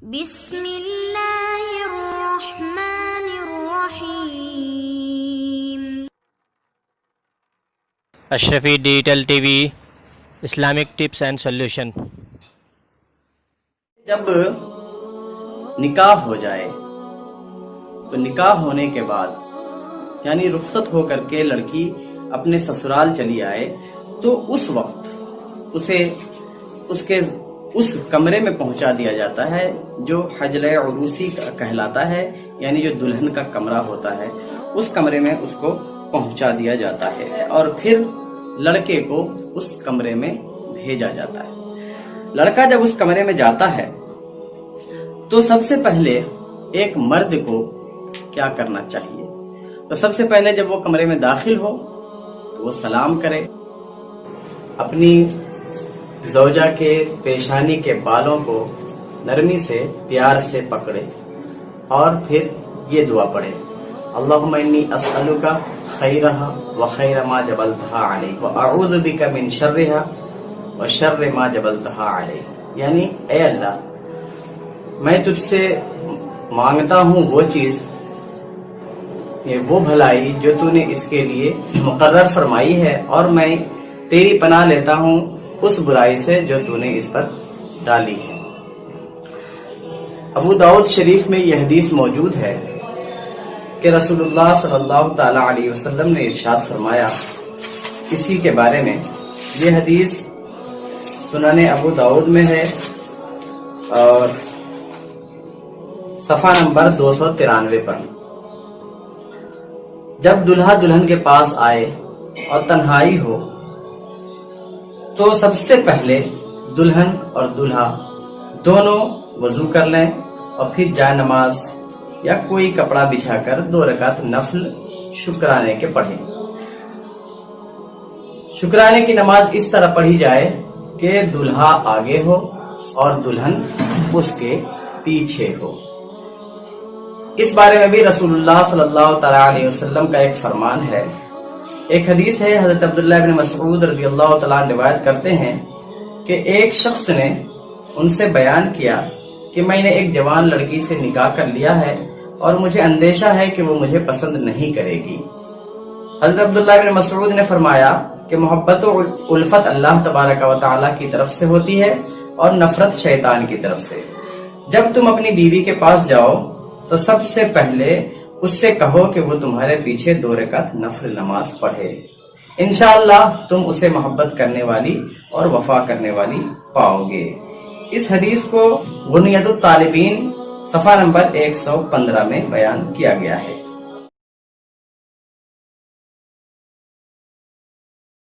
بسم اللہ الرحمن الرحیم۔ Ashrafi digital T V Islamic tips and solution. جب نکاح ہو جائے تو نکاح ہونے کے بعد یعنی رخصت ہو کر کے لڑکی اپنے سسرال چلی آئے تو اس وقت اسے اس کمرے میں پہنچا دیا جاتا ہے جو حجر عروسی کہلاتا ہے، یعنی جو دلہن کا کمرہ ہوتا ہے، اس کمرے میں اس کو پہنچا دیا جاتا ہے اور پھر لڑکے کو اس کمرے میں بھیجا جاتا ہے۔ لڑکا جب اس کمرے میں جاتا ہے تو سب سے پہلے ایک مرد کو کیا کرنا چاہیے؟ تو سب سے پہلے جب وہ کمرے میں داخل ہو تو وہ سلام کرے، اپنی زوجہ کے پیشانی کے بالوں کو نرمی سے پیار سے پکڑے اور پھر یہ دعا پڑھے، اللہم انی اسألک خیرہا وخیر ما جبلتہا علیہ واعوذ بک من شرہا وشر ما جبلتہا علیہ، یعنی اے اللہ میں تجھ سے مانگتا ہوں وہ چیز، وہ بھلائی جو تو نے اس کے لیے مقرر فرمائی ہے، اور میں تیری پناہ لیتا ہوں اس برائی سے جو تو نے اس پر ڈالی ہے۔ ابو داؤد شریف میں یہ حدیث موجود ہے کہ رسول اللہ صلی اللہ تعالی علیہ وسلم نے ارشاد فرمایا کسی کے بارے میں، یہ حدیث سنن ابو داؤد میں ہے اور صفحہ نمبر 293 پر، جب دلہا دلہن کے پاس آئے اور تنہائی ہو تو سب سے پہلے دلہن اور دلہا دونوں وضو کر لیں اور پھر جائے نماز یا کوئی کپڑا بچھا کر 2 رکعت نفل شکرانے کے پڑھیں۔ شکرانے کی نماز اس طرح پڑھی جائے کہ دلہا آگے ہو اور دلہن اس کے پیچھے ہو۔ اس بارے میں بھی رسول اللہ صلی اللہ تعالی علیہ وسلم کا ایک فرمان ہے۔ ایک حدیث ہے، حضرت عبداللہ بن مسعود رضی اللہ تعالیٰ روایت کرتے ہیں کہ ایک شخص نے ان سے بیان کیا کہ میں نے ایک جوان لڑکی سے نکاح کر لیا ہے اور مجھے اندیشہ ہے کہ وہ مجھے پسند نہیں کرے گی۔ حضرت عبداللہ بن مسعود نے فرمایا کہ محبت و الفت اللہ تبارک و تعالیٰ کی طرف سے ہوتی ہے اور نفرت شیطان کی طرف سے۔ جب تم اپنی بیوی کے پاس جاؤ تو سب سے پہلے اس سے کہو کہ وہ تمہارے پیچھے 2 رکعت نفل نماز پڑھے، انشاءاللہ تم اسے محبت کرنے والی اور وفا کرنے والی پاؤ گے۔ اس حدیث کو غنیۃ الطالبین صفحہ نمبر 115 میں بیان کیا گیا ہے۔